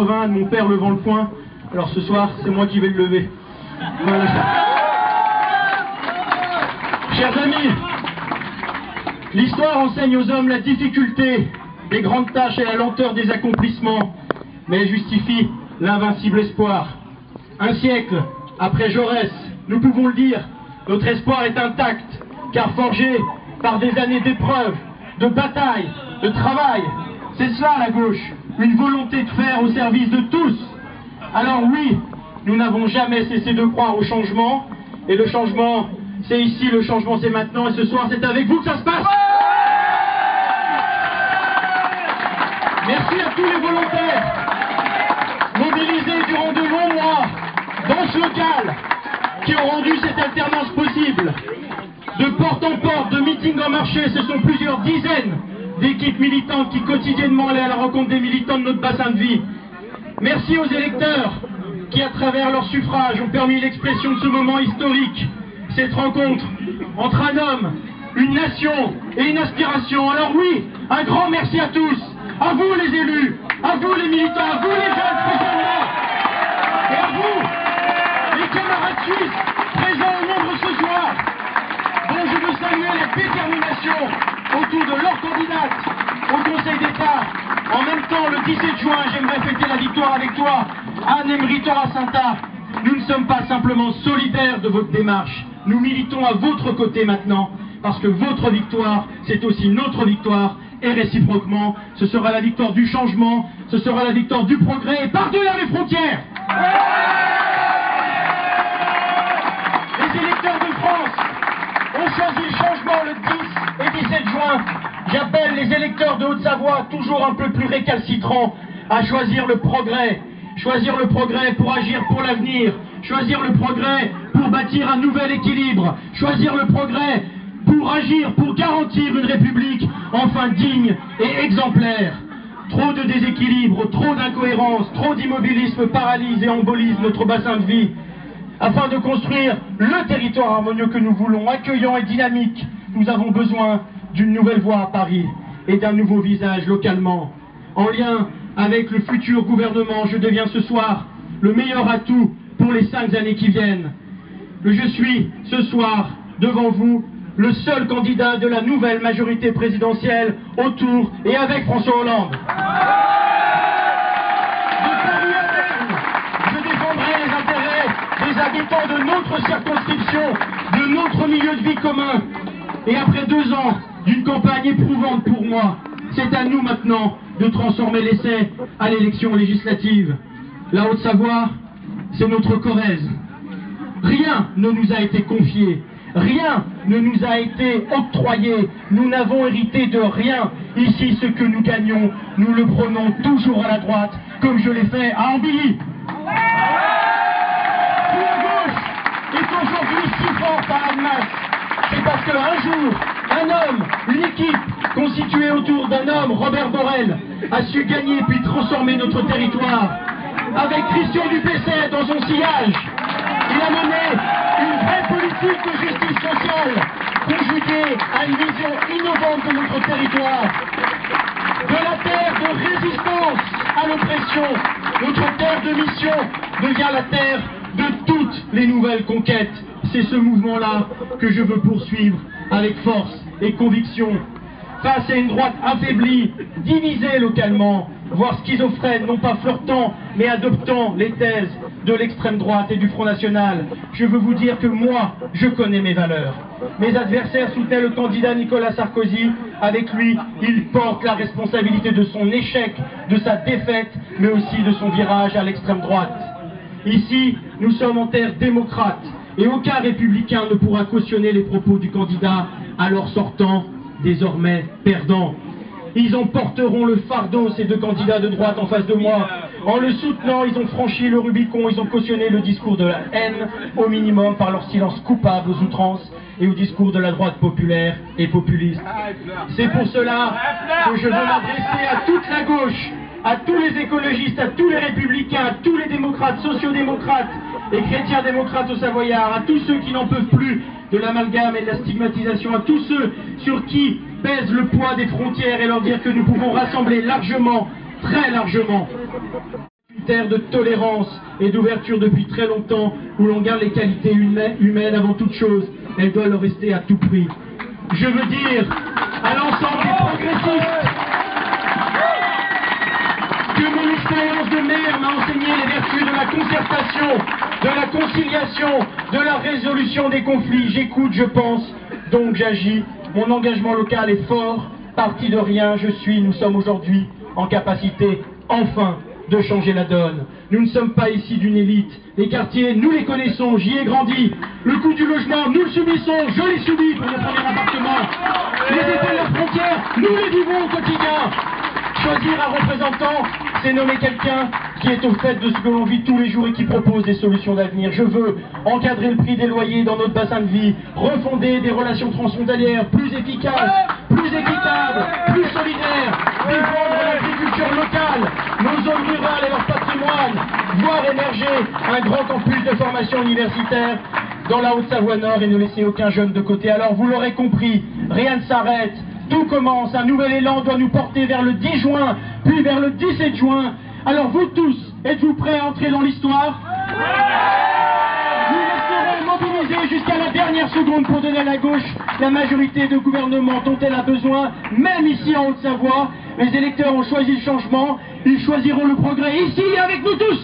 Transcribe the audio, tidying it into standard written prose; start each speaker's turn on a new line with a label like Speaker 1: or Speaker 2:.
Speaker 1: de mon père levant le poing. Alors ce soir, c'est moi qui vais le lever. Voilà. Chers amis, l'histoire enseigne aux hommes la difficulté des grandes tâches et la lenteur des accomplissements, mais elle justifie l'invincible espoir. Un siècle après Jaurès, nous pouvons le dire, notre espoir est intact, car forgé par des années d'épreuves, de batailles, de travail. C'est cela la gauche, une volonté de faire au service de tous. Alors oui, nous n'avons jamais cessé de croire au changement, et le changement, c'est ici, le changement c'est maintenant, et ce soir c'est avec vous que ça se passe. Merci à tous les volontaires, mobilisés durant de longs mois, dans ce local, qui ont rendu cette alternance possible. De porte en porte, de meeting en marché, ce sont plusieurs dizaines d'équipes militantes qui quotidiennement allaient à la rencontre des militants de notre bassin de vie. Merci aux électeurs qui, à travers leur suffrage, ont permis l'expression de ce moment historique, cette rencontre entre un homme, une nation et une aspiration. Alors oui, un grand merci à tous, à vous les élus, à vous les militants, à vous les jeunes spécialement, et à vous, les camarades suisses, présents au nombre ce soir, dont je veux saluer la détermination autour de leur candidate au Conseil d'État. En même temps, le 17 juin, j'aimerais fêter la victoire avec toi, Anne-Emery Torra-Santa. Nous ne sommes pas simplement solidaires de votre démarche, nous militons à votre côté maintenant, parce que votre victoire, c'est aussi notre victoire, et réciproquement, ce sera la victoire du changement, ce sera la victoire du progrès, et par-delà les frontières. Les électeurs de France ont choisi le changement le 10 et 17 juin. J'appelle les électeurs de Haute-Savoie, toujours un peu plus récalcitrants, à choisir le progrès. Choisir le progrès pour agir pour l'avenir. Choisir le progrès pour bâtir un nouvel équilibre. Choisir le progrès pour agir, pour garantir une République enfin digne et exemplaire. Trop de déséquilibre, trop d'incohérence, trop d'immobilisme paralyse et embolise notre bassin de vie. Afin de construire le territoire harmonieux que nous voulons, accueillant et dynamique, nous avons besoin d'une nouvelle voie à Paris et d'un nouveau visage localement. En lien avec le futur gouvernement, je deviens ce soir le meilleur atout pour les 5 années qui viennent. Je suis ce soir devant vous le seul candidat de la nouvelle majorité présidentielle autour et avec François Hollande. De Paris à Berne, je défendrai les intérêts des habitants de notre circonscription, de notre milieu de vie commun. Et après 2 ans d'une campagne éprouvante pour moi, c'est à nous maintenant de transformer l'essai à l'élection législative. La Haute-Savoie, c'est notre Corrèze. Rien ne nous a été confié, rien ne nous a été octroyé, nous n'avons hérité de rien. Ici, ce que nous gagnons, nous le prenons toujours à la droite, comme je l'ai fait à Ambilly. Si la gauche est aujourd'hui si forte à Annemasse, c'est parce qu'un jour, un homme, une équipe constituée autour d'un homme, Robert Borrell, a su gagner puis transformer notre territoire. Avec Christian Dupessay dans son sillage, il a mené une vraie politique de justice sociale, conjuguée à une vision innovante de notre territoire. De la terre de résistance à l'oppression, notre terre de mission devient la terre de toutes les nouvelles conquêtes. C'est ce mouvement-là que je veux poursuivre avec force et conviction. Face à une droite affaiblie, divisée localement, voire schizophrène, non pas flirtant, mais adoptant les thèses de l'extrême droite et du Front National, je veux vous dire que moi, je connais mes valeurs. Mes adversaires soutenaient le candidat Nicolas Sarkozy. Avec lui, il porte la responsabilité de son échec, de sa défaite, mais aussi de son virage à l'extrême droite. Ici, nous sommes en terre démocrate, et aucun républicain ne pourra cautionner les propos du candidat alors sortant, désormais perdant. Ils en porteront le fardeau, ces 2 candidats de droite en face de moi. En le soutenant, ils ont franchi le Rubicon, ils ont cautionné le discours de la haine, au minimum par leur silence coupable aux outrances et au discours de la droite populaire et populiste. C'est pour cela que je veux m'adresser à toute la gauche, à tous les écologistes, à tous les républicains, à tous les démocrates, sociodémocrates et chrétiens démocrates au Savoyard, à tous ceux qui n'en peuvent plus de l'amalgame et de la stigmatisation, à tous ceux sur qui pèse le poids des frontières, et leur dire que nous pouvons rassembler largement, très largement, terre de tolérance et d'ouverture depuis très longtemps, où l'on garde les qualités humaines avant toute chose. Elles doivent le rester à tout prix. Je veux dire à l'ensemble des progressistes que mon expérience de maire m'a enseigné les vertus de la concertation, de la conciliation, de la résolution des conflits. J'écoute, je pense, donc j'agis. Mon engagement local est fort. Parti de rien, nous sommes aujourd'hui en capacité, enfin, de changer la donne. Nous ne sommes pas ici d'une élite. Les quartiers, nous les connaissons, j'y ai grandi. Le coût du logement, nous le subissons, je l'ai subi pour mon premier appartement. Les effets de la frontière, nous les vivons au quotidien. Choisir un représentant, c'est nommer quelqu'un qui est au fait de ce que l'on vit tous les jours et qui propose des solutions d'avenir. Je veux encadrer le prix des loyers dans notre bassin de vie, refonder des relations transfrontalières plus efficaces, plus équitables, plus solidaires, défendre l'agriculture locale, nos zones rurales et leur patrimoine, voir émerger un grand campus de formation universitaire dans la Haute-Savoie Nord et ne laisser aucun jeune de côté. Alors vous l'aurez compris, rien ne s'arrête. Tout commence, un nouvel élan doit nous porter vers le 10 juin, puis vers le 17 juin. Alors vous tous, êtes-vous prêts à entrer dans l'histoire? Nous resterons mobilisés jusqu'à la dernière seconde pour donner à la gauche la majorité de gouvernement dont elle a besoin, même ici en Haute-Savoie. Les électeurs ont choisi le changement, ils choisiront le progrès ici avec nous tous.